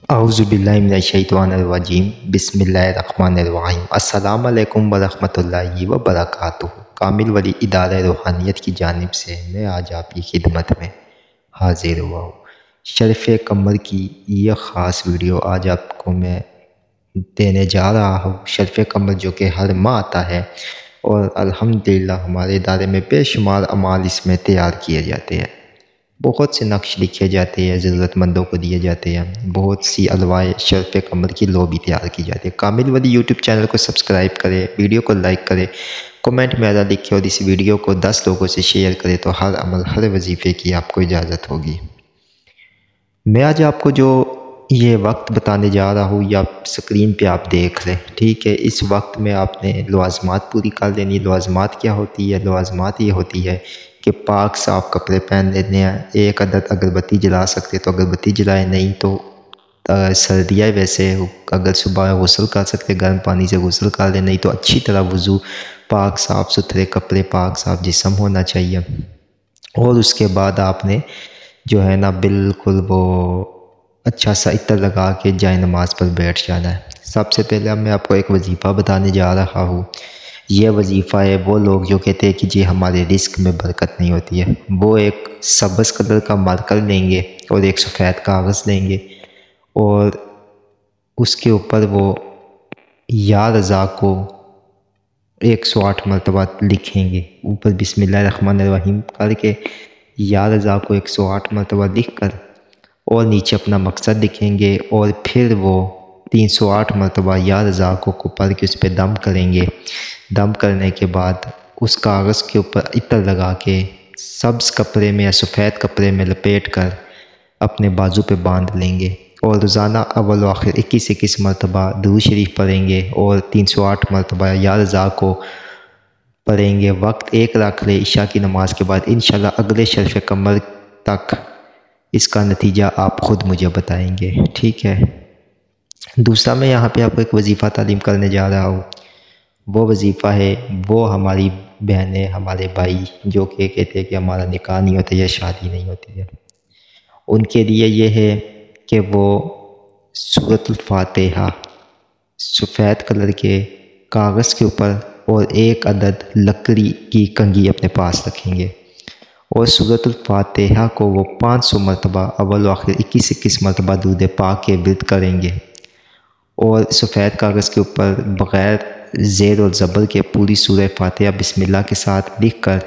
اعوذ باللہ من الشیطان الرجیم بسم اللہ الرحمن الرحیم السلام علیکم ورحمۃ اللہ وبرکاتہ۔ کامل ولی ادارہ روحانیت کی جانب سے میں آج آپ کی خدمت میں حاضر ہوا ہوں۔ شرف قمر کی یہ خاص ویڈیو آج آپ کو میں دینے جا رہا ہوں۔ شرف قمر جو کہ ہر ماہ آتا ہے اور الحمدللہ ہمارے ادارے میں بے شمار اعمال اس میں تیار کیے جاتے ہیں۔ بہت سے نقش لکھے جاتے ہیں، ضرورت مندوں کو دیے جاتے ہیں، بہت سی الوائے شرف قمر کی لوبی تیار کی جاتی ہے۔ کامل ولی یوٹیوب چینل کو سبسکرائب کرے، ویڈیو کو لائک کرے، کومنٹ میں اعلیٰ لکھے اور اس ویڈیو کو 10 لوگوں سے شیئر کرے تو ہر عمل ہر وظیفے کی آپ کو اجازت ہوگی۔ میں آج آپ کو جو یہ وقت بتانے جا رہا ہوں یا سکرین پہ آپ دیکھ لیں، ٹھیک ہے، اس وقت میں آپ نے لوازمات پوری کر لینی۔ لوازمات کیا ہوتی ہے؟ لوازمات یہ ہوتی ہے کہ پاک صاف کپڑے پہن لینے ہیں، ایک عدد اگربتی جلا سکتے تو اگربتی جلائے، نہیں تو سردیاں ویسے اگر صبح غسل کر سکتے گرم پانی سے غسل کر لیں، نہیں تو اچھی طرح وضو، پاک صاف ستھرے کپڑے، پاک صاف جسم ہونا چاہیے۔ اور اس کے بعد آپ نے جو ہے نا بالکل وہ اچھا سا عطر لگا کے جائے نماز پر بیٹھ جانا ہے۔ سب سے پہلے میں آپ کو ایک وظیفہ بتانے جا رہا ہوں۔ یہ وظیفہ ہے وہ لوگ جو کہتے ہیں کہ جی ہمارے رزق میں برکت نہیں ہوتی ہے، وہ ایک سبز کلر کا مارکر لیں گے اور ایک سفید کاغذ لیں گے اور اس کے اوپر وہ یا رضا کو 108 مرتبہ لکھیں گے۔ اوپر بسم اللہ الرحمن الرحیم کر کے یا رضا کو 108 مرتبہ لکھ کر اور نیچے اپنا مقصد لکھیں گے اور پھر وہ 308 مرتبہ یا رضا کو پڑھ کے اس پہ دم کریں گے۔ دم کرنے کے بعد اس کاغذ کے اوپر عطر لگا کے سبز کپڑے میں یا سفید کپڑے میں لپیٹ کر اپنے بازو پہ باندھ لیں گے اور روزانہ اول و آخر 21 مرتبہ درود شریف پڑھیں گے اور 308 مرتبہ یا رضا کو پڑھیں گے۔ وقت ایک رکھ لے عشاء کی نماز کے بعد، انشاءاللہ اگلے شرف قمر تک اس کا نتیجہ آپ خود مجھے بتائیں گے، ٹھیک ہے۔ دوسرا میں یہاں پہ آپ کو ایک وظیفہ تعلیم کرنے جا رہا ہوں۔ وہ وظیفہ ہے وہ ہماری بہنیں، ہمارے بھائی جو کہ کہتے ہیں کہ ہمارا نکاح نہیں ہوتا یا شادی نہیں ہوتی ہے، ان کے لیے یہ ہے کہ وہ سورۃ الفاتحہ سفید کلر کے کاغذ کے اوپر اور ایک عدد لکڑی کی کنگھی اپنے پاس رکھیں گے اور سورۃ الفاتحہ کو وہ 500 مرتبہ اول و آخر 21 مرتبہ درود پاک کے ورد کریں گے اور سفید کاغذ کے اوپر بغیر زیر اور زبر کے پوری سورہ فاتحہ بسم اللہ کے ساتھ لکھ کر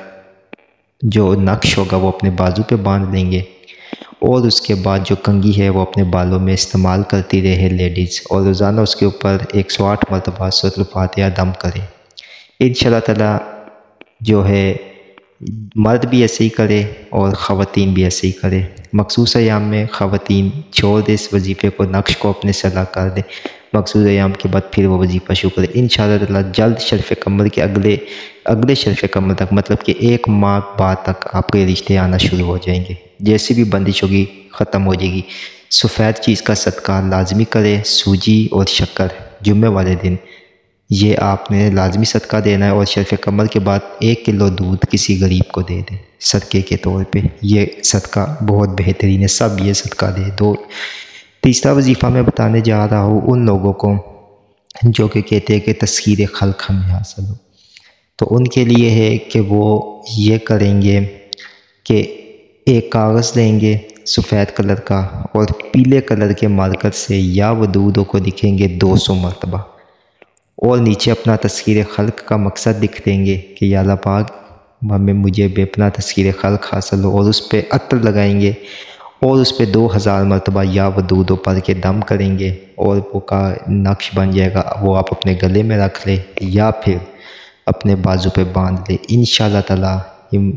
جو نقش ہوگا وہ اپنے بازو پہ باندھ لیں گے اور اس کے بعد جو کنگھی ہے وہ اپنے بالوں میں استعمال کرتی رہے لیڈیز اور روزانہ اس کے اوپر 108 مرتبہ سورۃ الفاتحہ دم کرے۔ انشاءاللہ تعالی جو ہے مرد بھی ایسے ہی کرے اور خواتین بھی ایسے ہی کرے۔ مخصوص ایام میں خواتین چھوڑ دے اس وظیفے کو، نقش کو اپنے سے ادا کر دے، مخصوص ایام کے بعد پھر وہ وظیفہ شروع کرے۔ انشاءاللہ تعالی جلد شرف قمر کے اگلے شرف قمر تک، مطلب کہ 1 ماہ بعد تک آپ کے رشتے آنا شروع ہو جائیں گے، جیسی بھی بندش ہوگی ختم ہو جائے گی۔ سفید چیز کا صدقہ لازمی کرے، سوجی اور شکر جمعے والے دن یہ آپ نے لازمی صدقہ دینا ہے اور شرف قمر کے بعد 1 کلو دودھ کسی غریب کو دے دیں صدقے کے طور پہ۔ یہ صدقہ بہت بہترین ہے، سب یہ صدقہ دے دو۔ تیسرا وظیفہ میں بتانے جا رہا ہوں ان لوگوں کو جو کہ کہتے ہیں کہ تسخیر خلق ہمیں حاصل ہو، تو ان کے لیے ہے کہ وہ یہ کریں گے کہ ایک کاغذ لیں گے سفید کلر کا اور پیلے کلر کے مارکر سے یا ودودوں کو لکھیں گے 200 مرتبہ اور نیچے اپنا تسخیر خلق کا مقصد لکھ دیں گے کہ یا اللہ پاک مجھے بے پناہ تسخیر خلق حاصل ہو، اور اس پہ عطر لگائیں گے اور اس پہ 2000 مرتبہ یا ودودوں پڑھ کے دم کریں گے اور وہ کا نقش بن جائے گا، وہ آپ اپنے گلے میں رکھ لیں یا پھر اپنے بازو پہ باندھ لیں۔ انشاءاللہ تعالی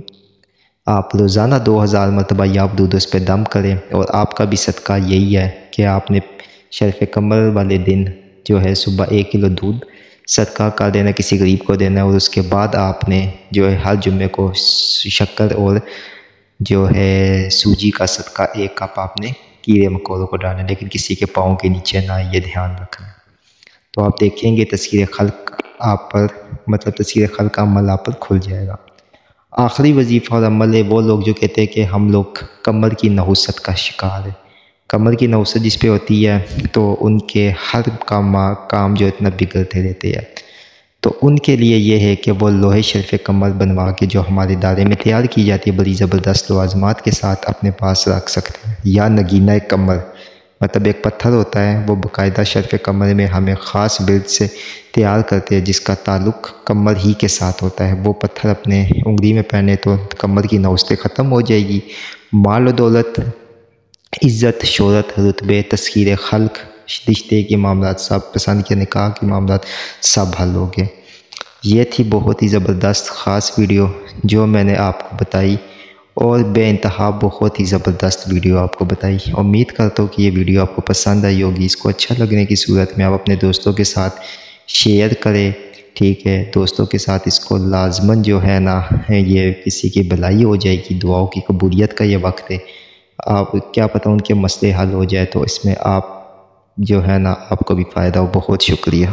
آپ روزانہ 2000 مرتبہ یا ودود اس پہ دم کریں اور آپ کا بھی صدقہ یہی ہے کہ آپ نے شرف قمر والے دن جو ہے صبح 1 کلو دودھ صدقہ کر دینا، کسی غریب کو دینا، اور اس کے بعد آپ نے جو ہے ہر جمعے کو شکر اور جو ہے سوجی کا صدقہ 1 کپ آپ نے کیڑے مکوڑوں کو ڈالنا، لیکن کسی کے پاؤں کے نیچے نہ، یہ دھیان رکھنا۔ تو آپ دیکھیں گے تسخیر خلق آپ پر، مطلب تسخیر خلق عمل آپ پر کھل جائے گا۔ آخری وظیفہ اور عمل ہے وہ لوگ جو کہتے ہیں کہ ہم لوگ کمر کی نحوست کا شکار ہے، کمر کی نوسط جس پہ ہوتی ہے تو ان کے ہر کام جو اتنا بگڑتے رہتے ہیں، تو ان کے لیے یہ ہے کہ وہ لوہے شرف کمر بنوا کے جو ہمارے ادارے میں تیار کی جاتی ہے بڑی زبردست لوازمات کے ساتھ اپنے پاس رکھ سکتے ہیں۔ یا نگینہ کمر، مطلب ایک پتھر ہوتا ہے، وہ باقاعدہ شرف کمر میں ہمیں خاص برد سے تیار کرتے ہیں جس کا تعلق کمر ہی کے ساتھ ہوتا ہے۔ وہ پتھر اپنے انگلی میں پہنے تو کمر کی نوسطیں ختم ہو جائے گی، مال و دولت، عزت، شہرت، رتبے، تسخیر خلق، رشتے کے معاملات، سب پسند کے نکاح کے معاملات سب حل ہو گئے۔ یہ تھی بہت ہی زبردست خاص ویڈیو جو میں نے آپ کو بتائی، اور بے انتہا بہت ہی زبردست ویڈیو آپ کو بتائی۔ امید کرتا ہوں کہ یہ ویڈیو آپ کو پسند آئی ہوگی۔ اس کو اچھا لگنے کی صورت میں آپ اپنے دوستوں کے ساتھ شیئر کریں، ٹھیک ہے؟ دوستوں کے ساتھ اس کو لازماً جو ہے نا، یہ کسی کی بھلائی ہو جائے گی، دعاؤں کی قبولیت کا یہ وقت ہے، آپ کیا پتہ ان کے مسئلے حل ہو جائے، تو اس میں آپ جو ہے نا آپ کو بھی فائدہ ہو۔ بہت شکریہ۔